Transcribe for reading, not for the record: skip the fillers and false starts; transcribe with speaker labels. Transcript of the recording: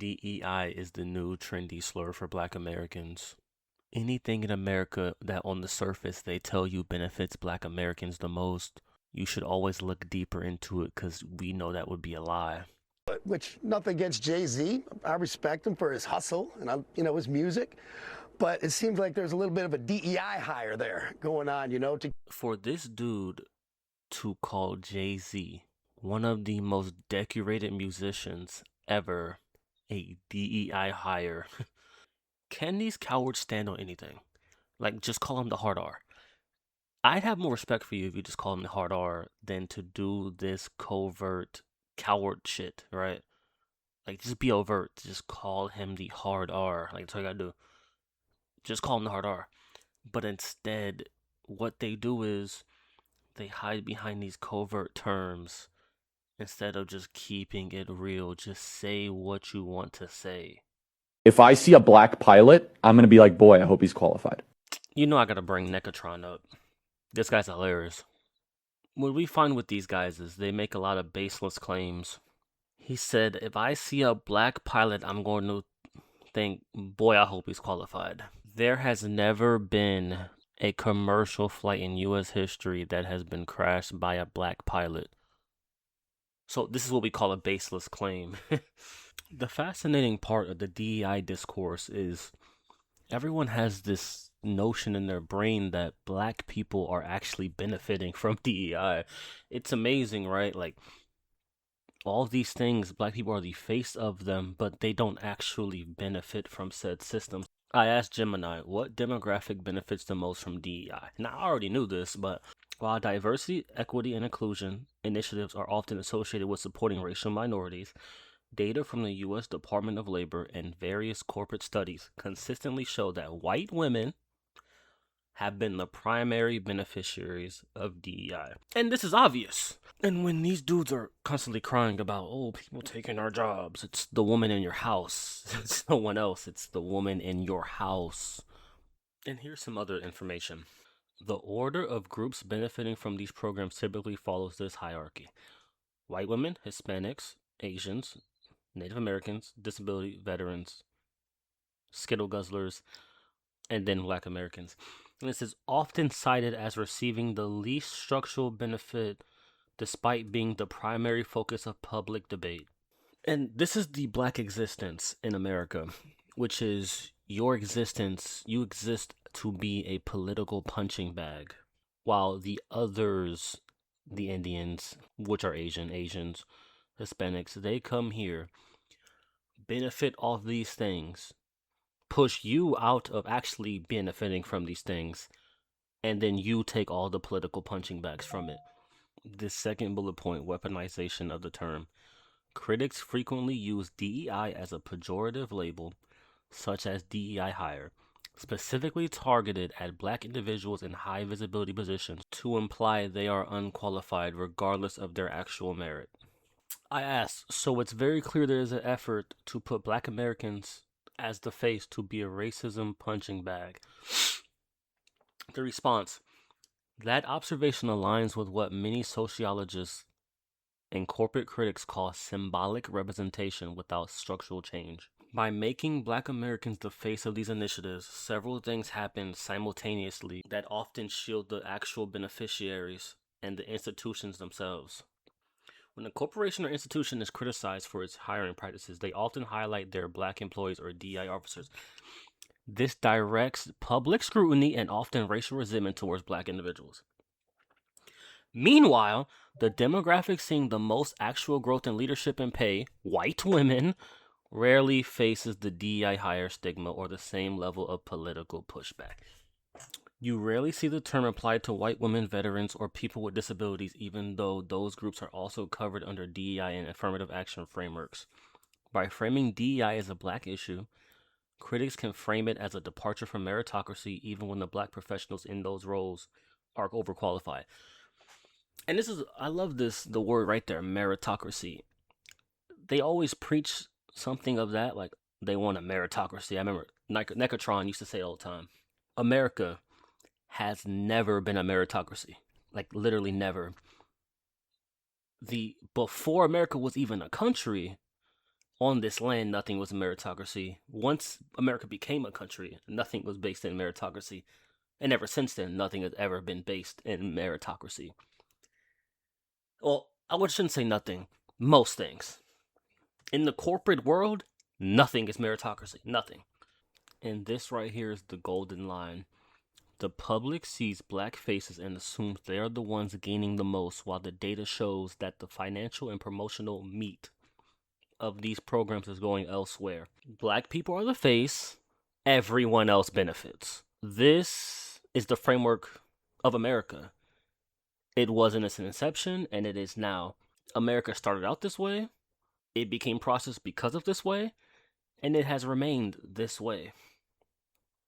Speaker 1: DEI is the new trendy slur for Black Americans. Anything in America that on the surface they tell you benefits Black Americans the most, you should always look deeper into it because we know that would be a lie.
Speaker 2: Which, nothing against Jay-Z. I respect him for his hustle and, his music. But it seems like there's a little bit of a DEI hire there going on,
Speaker 1: For this dude to call Jay-Z, one of the most decorated musicians ever, a DEI hire. Can these cowards stand on anything? Like, just call him the hard R. I'd have more respect for you if you just call him the hard R than to do this covert coward shit, right? Like, just be overt. Just call him the hard R. Like, that's all you gotta do. Just call him the hard R. But instead, what they do is they hide behind these covert terms instead of just keeping it real. Just say what you want to say.
Speaker 3: If I see a black pilot, I'm going to be like, boy, I hope he's qualified.
Speaker 1: You know I gotta bring Necatron up. This guy's hilarious. What we find with these guys is they make a lot of baseless claims. He said, if I see a black pilot, I'm going to think, boy, I hope he's qualified. There has never been a commercial flight in U.S. history that has been crashed by a black pilot. So this is what we call a baseless claim. The fascinating part of the DEI discourse is everyone has this notion in their brain that black people are actually benefiting from DEI. It's amazing, right? Like, all these things, black people are the face of them, but they don't actually benefit from said systems. I asked Gemini, what demographic benefits the most from DEI? Now, I already knew this, but while diversity, equity, and inclusion initiatives are often associated with supporting racial minorities, data from the U.S. Department of Labor and various corporate studies consistently show that white women have been the primary beneficiaries of DEI. And this is obvious. And when these dudes are constantly crying about, oh, people taking our jobs, it's the woman in your house. It's no one else. It's the woman in your house. And here's some other information. The order of groups benefiting from these programs typically follows this hierarchy. White women, Hispanics, Asians, Native Americans, disability veterans, Skittle guzzlers, and then Black Americans. And this is often cited as receiving the least structural benefit despite being the primary focus of public debate. And this is the Black existence in America, which is your existence. You exist to be a political punching bag, while the others, the Indians, which are Asians, Hispanics, they come here, benefit off these things, push you out of actually benefiting from these things, and then you take all the political punching bags from it. This second bullet point, weaponization of the term. Critics frequently use DEI as a pejorative label, such as DEI Hire, specifically targeted at black individuals in high visibility positions to imply they are unqualified regardless of their actual merit. I asked, so it's very clear there is an effort to put black Americans as the face to be a racism punching bag. The response, that observation aligns with what many sociologists and corporate critics call symbolic representation without structural change. By making black Americans the face of these initiatives, several things happen simultaneously that often shield the actual beneficiaries and the institutions themselves. When a corporation or institution is criticized for its hiring practices, they often highlight their black employees or DEI officers. This directs public scrutiny and often racial resentment towards black individuals. Meanwhile, the demographic seeing the most actual growth in leadership and pay, white women, rarely faces the DEI hire stigma or the same level of political pushback. You rarely see the term applied to white women, veterans, or people with disabilities, even though those groups are also covered under DEI and affirmative action frameworks. By framing DEI as a black issue, critics can frame it as a departure from meritocracy, even when the black professionals in those roles are overqualified. And I love the word right there, meritocracy. They always preach something of that, like they want a meritocracy. I remember Necatron used to say it all the time. America has never been a meritocracy. Like, literally never. Before America was even a country, on this land, nothing was a meritocracy. Once America became a country, nothing was based in meritocracy. And ever since then, nothing has ever been based in meritocracy. Well, I shouldn't say nothing. Most things. In the corporate world, nothing is meritocracy. Nothing. And this right here is the golden line. The public sees black faces and assumes they are the ones gaining the most, while the data shows that the financial and promotional meat of these programs is going elsewhere. Black people are the face, everyone else benefits. This is the framework of America. It was in its inception, and it is now. America started out this way, it became processed because of this way, and it has remained this way.